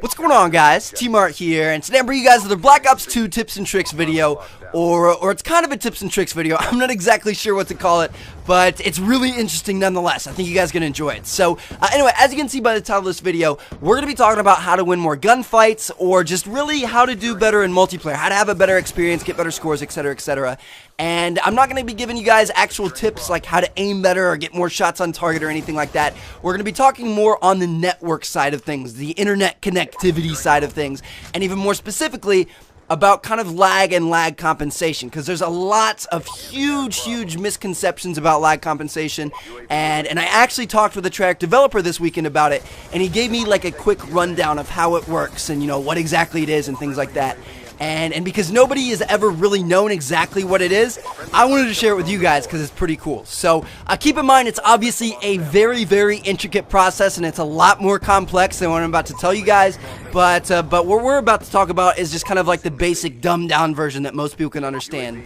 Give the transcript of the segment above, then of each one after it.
What's going on, guys? T-Mart here, and today I'm bringing you guys another Black Ops 2 tips and tricks video, or it's kind of a tips and tricks video. I'm not exactly sure what to call it, but it's really interesting nonetheless. I think you guys are going to enjoy it. So, anyway, as you can see by the title of this video, we're going to be talking about how to win more gunfights, or just really how to do better in multiplayer, how to have a better experience, get better scores, etc., etc. And I'm not going to be giving you guys actual tips like how to aim better or get more shots on target or anything like that. We're going to be talking more on the network side of things, the internet connectivity side of things, and even more specifically about kind of lag and lag compensation, because there's a lot of huge misconceptions about lag compensation, and I actually talked with a Treyarch developer this weekend about it, and he gave me like a quick rundown of how it works and, you know, what exactly it is and things like that. And because nobody has ever really known exactly what it is, I wanted to share it with you guys because it's pretty cool. So keep in mind, it's obviously a very intricate process, and it's a lot more complex than what I'm about to tell you guys. But what we're about to talk about is just kind of like the basic dumbed down version that most people can understand,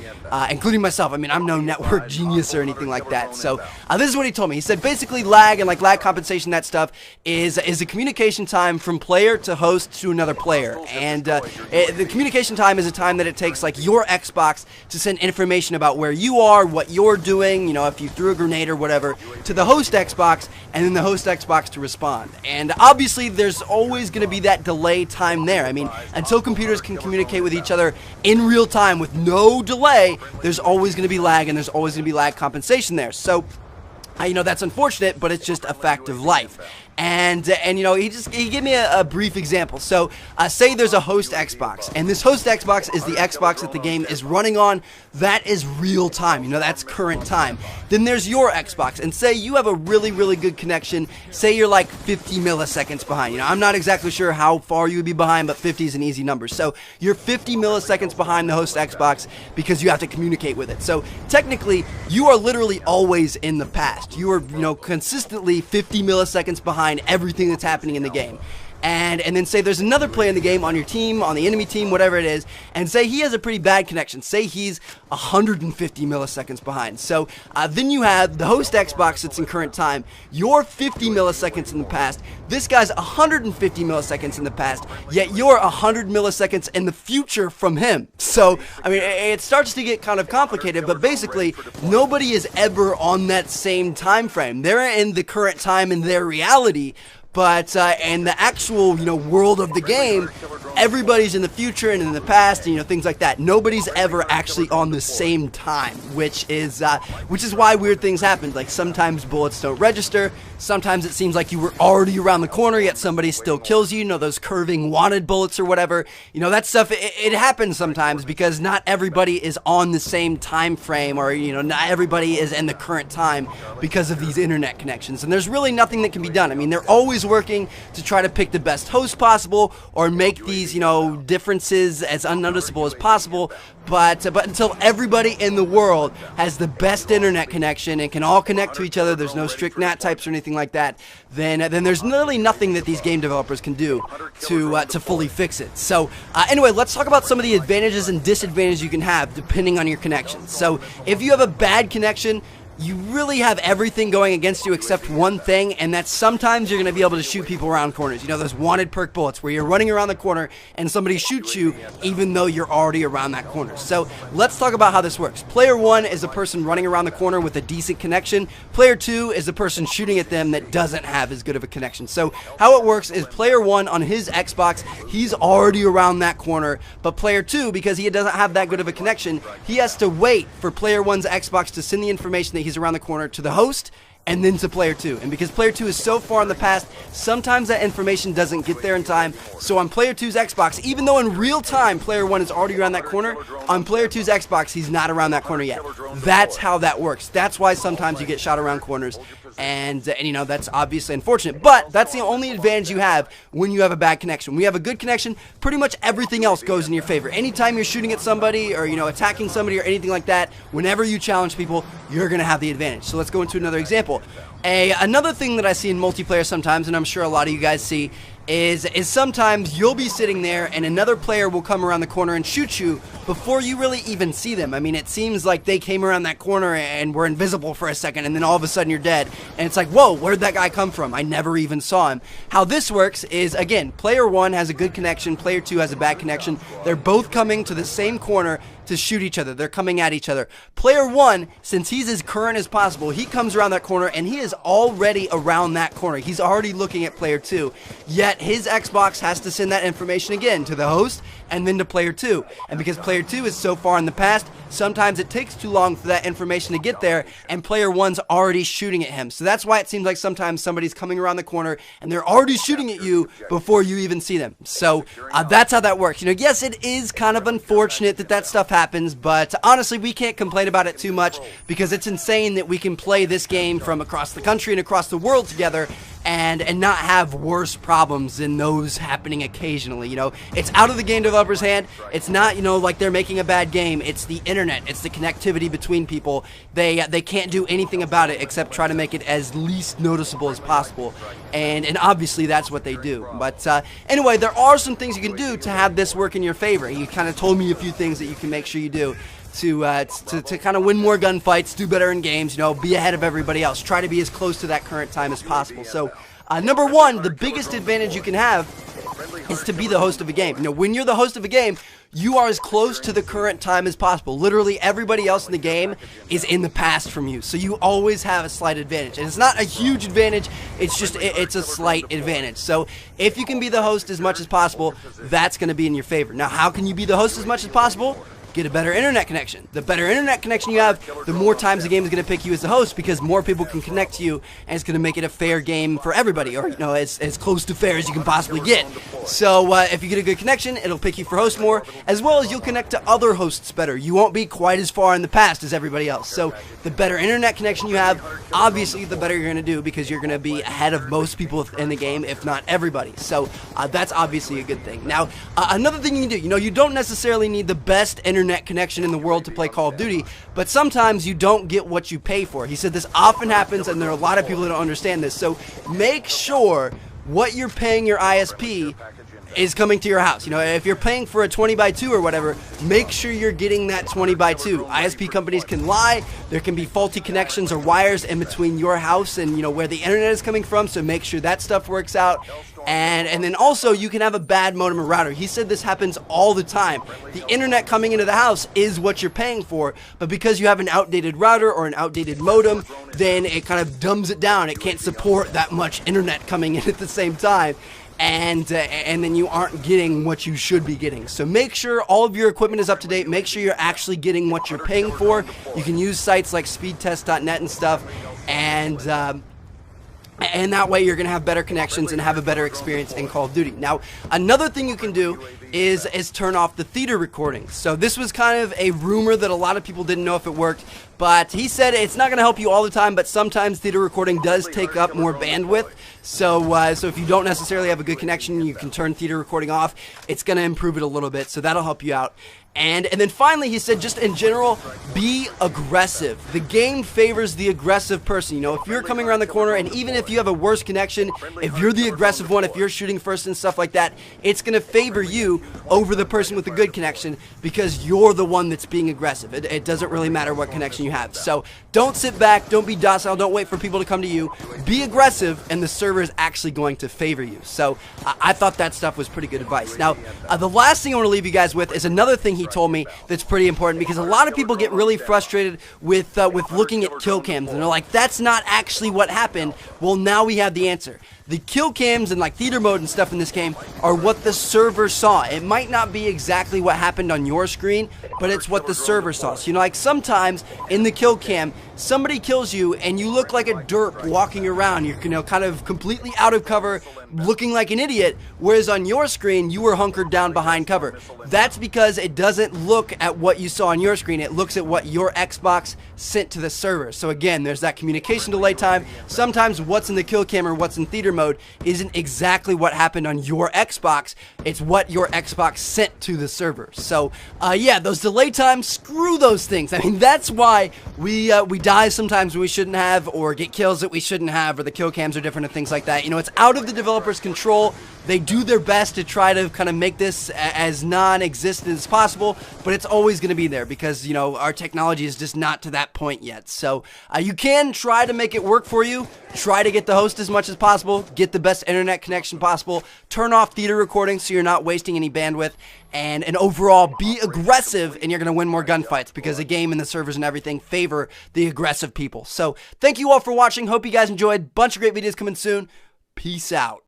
including myself. I mean, I'm no network genius or anything like that. So this is what he told me. He said basically lag and like lag compensation, that stuff is a communication time from player to host to another player, and the communication time is a time that it takes like your Xbox to send information about where you are, what you're doing, you know, if you threw a grenade or whatever, to the host Xbox, and then the host Xbox to respond. And obviously there's always going to be that delay time there. I mean, until computers can communicate with each other in real time with no delay, there's always going to be lag, and there's always going to be lag compensation there. So you know, that's unfortunate, but it's just a fact of life. And you know, he gave me a brief example. So say there's a host Xbox, and this host Xbox is the Xbox that the game is running on. That is real time, you know, that's current time. Then there's your Xbox, and say you have a really good connection. Say you're like 50 milliseconds behind. You know, I'm not exactly sure how far you would be behind, but 50 is an easy number. So you're 50 milliseconds behind the host Xbox because you have to communicate with it. So technically, you are literally always in the past. You are, you know, consistently 50 milliseconds behind everything that's happening in the game. And then say there's another player in the game on your team, on the enemy team, whatever it is, and say he has a pretty bad connection. Say he's 150 milliseconds behind. So then you have the host Xbox that's in current time. You're 50 milliseconds in the past. This guy's 150 milliseconds in the past, yet you're 100 milliseconds in the future from him. So, I mean, it starts to get kind of complicated, but basically, nobody is ever on that same time frame. They're in the current time in their reality, but in the actual, you know, world of the game, everybody's in the future and in the past, and, you know, things like that. Nobody's ever actually on the same time, which is why weird things happen. Like sometimes bullets don't register. Sometimes it seems like you were already around the corner, yet somebody still kills you. You know, those curving wanted bullets or whatever. You know, that stuff, it happens sometimes because not everybody is on the same time frame, or, you know, not everybody is in the current time because of these internet connections. And there's really nothing that can be done. I mean, they're always working to try to pick the best host possible or make these, you know, differences as unnoticeable as possible. But until everybody in the world has the best internet connection and can all connect to each other, there's no strict NAT types or anything like that, then there's really nothing that these game developers can do to fully fix it. So anyway, let's talk about some of the advantages and disadvantages you can have depending on your connection. So if you have a bad connection, you really have everything going against you except one thing, and that's sometimes you're going to be able to shoot people around corners. You know, those wanted perk bullets where you're running around the corner and somebody shoots you even though you're already around that corner. So let's talk about how this works. Player 1 is a person running around the corner with a decent connection. Player 2 is a person shooting at them that doesn't have as good of a connection. So how it works is player 1 on his Xbox, he's already around that corner, but player 2, because he doesn't have that good of a connection, he has to wait for player 1's Xbox to send the information that he's around the corner to the host and then to player 2. And because player 2 is so far in the past, sometimes that information doesn't get there in time. So on player 2's Xbox, even though in real time player 1 is already around that corner, on player 2's Xbox he's not around that corner yet. That's how that works. That's why sometimes you get shot around corners. And you know, that's obviously unfortunate, but that's the only advantage you have when you have a bad connection. When you have a good connection, pretty much everything else goes in your favor. Anytime you're shooting at somebody or, you know, attacking somebody or anything like that, whenever you challenge people, you're going to have the advantage. So let's go into another example. cool. Another thing that I see in multiplayer sometimes, and I'm sure a lot of you guys see, is sometimes you'll be sitting there and another player will come around the corner and shoot you before you really even see them. I mean, it seems like they came around that corner and were invisible for a second, and then all of a sudden you're dead. And it's like, whoa, where'd that guy come from? I never even saw him. How this works is, again, player 1 has a good connection, player 2 has a bad connection. They're both coming to the same corner to shoot each other. They're coming at each other. Player 1, since he's as current as possible, he comes around that corner and he is already around that corner. He's already looking at player 2. Yet his Xbox has to send that information again to the host and then to player 2. And because player 2 is so far in the past, sometimes it takes too long for that information to get there, and player 1's already shooting at him. So that's why it seems like sometimes somebody's coming around the corner and they're already shooting at you before you even see them. So that's how that works. You know, yes, it is kind of unfortunate that that stuff happens, but honestly, we can't complain about it too much because it's insane that we can play this game from across the country and across the world together and not have worse problems than those happening occasionally. You know, it's out of the game developer's hand. It's not, you know, like they're making a bad game. It's the internet. It's the connectivity between people. They can't do anything about it except try to make it as least noticeable as possible. And obviously that's what they do. But anyway, there are some things you can do to have this work in your favor. You kind of told me a few things that you can make sure you do to kind of win more gunfights, do better in games, you know, be ahead of everybody else. Try to be as close to that current time as possible. So, number 1, the biggest advantage you can have is to be the host of a game. You know, when you're the host of a game, you are as close to the current time as possible. Literally everybody else in the game is in the past from you, so you always have a slight advantage. And it's not a huge advantage, it's just it's a slight advantage. So if you can be the host as much as possible, that's going to be in your favor. Now, how can you be the host as much as possible? Get a better internet connection. The better internet connection you have, the more times the game is going to pick you as the host, because more people can connect to you, and it's going to make it a fair game for everybody, or, you know, as close to fair as you can possibly get. So if you get a good connection, it'll pick you for host more, as well as you'll connect to other hosts better. You won't be quite as far in the past as everybody else. So the better internet connection you have, obviously the better you're going to do, because you're going to be ahead of most people in the game, if not everybody. So that's obviously a good thing. Now, another thing you can do, you know, you don't necessarily need the best internet connection in the world to play Call of Duty, but sometimes you don't get what you pay for. He said this often happens, and there are a lot of people that don't understand this. So make sure what you're paying your ISP is coming to your house. You know, if you're paying for a 20x2 or whatever, make sure you're getting that 20x2. ISP companies can lie. There can be faulty connections or wires in between your house and, you know, where the internet is coming from, so make sure that stuff works out. And then also, you can have a bad modem or router. He said this happens all the time. The internet coming into the house is what you're paying for, but because you have an outdated router or an outdated modem, then it kind of dumbs it down. It can't support that much internet coming in at the same time. And then you aren't getting what you should be getting. So make sure all of your equipment is up to date. Make sure you're actually getting what you're paying for. You can use sites like speedtest.net and stuff, and that way you're going to have better connections and have a better experience in Call of Duty. Now, another thing you can do is turn off the theater recording. So this was kind of a rumor that a lot of people didn't know if it worked, but he said it's not going to help you all the time, but sometimes theater recording does take up more bandwidth. So if you don't necessarily have a good connection, you can turn theater recording off. It's going to improve it a little bit, so that'll help you out. And then finally, he said, just in general, be aggressive. The game favors the aggressive person. You know, if you're coming around the corner, and even if you have a worse connection, if you're the aggressive one, if you're shooting first and stuff like that, it's going to favor you over the person with a good connection, because you're the one that's being aggressive. It doesn't really matter what connection you have. So don't sit back, don't be docile, don't wait for people to come to you. Be aggressive, and the server is actually going to favor you. So I thought that stuff was pretty good advice. Now, the last thing I want to leave you guys with is another thing he told me that's pretty important, because a lot of people get really frustrated with looking at kill cams, and they're like, that's not actually what happened. Well, now we have the answer. The kill cams and like theater mode and stuff in this game are what the server saw. It might not be exactly what happened on your screen, but it's what the server saw. So, you know, like sometimes in the kill cam, somebody kills you and you look like a derp walking around. You're, you know, kind of completely out of cover, looking like an idiot, whereas on your screen, you were hunkered down behind cover. That's because it doesn't look at what you saw on your screen. It looks at what your Xbox sent to the server. So again, there's that communication delay time. Sometimes what's in the kill cam or what's in theater mode isn't exactly what happened on your Xbox. It's what your Xbox sent to the server. So yeah, those delay times, screw those things. I mean, that's why we die sometimes when we shouldn't have, or get kills that we shouldn't have, or the kill cams are different and things like that. You know, it's out of the developer's control. They do their best to try to kind of make this as non-existent as possible, but it's always going to be there because, you know, our technology is just not to that point yet. So you can try to make it work for you. Try to get the host as much as possible, get the best internet connection possible, turn off theater recording so you're not wasting any bandwidth, and overall be aggressive, and you're going to win more gunfights because the game and the servers and everything favor the aggressive people. So thank you all for watching. Hope you guys enjoyed. Bunch of great videos coming soon. Peace out.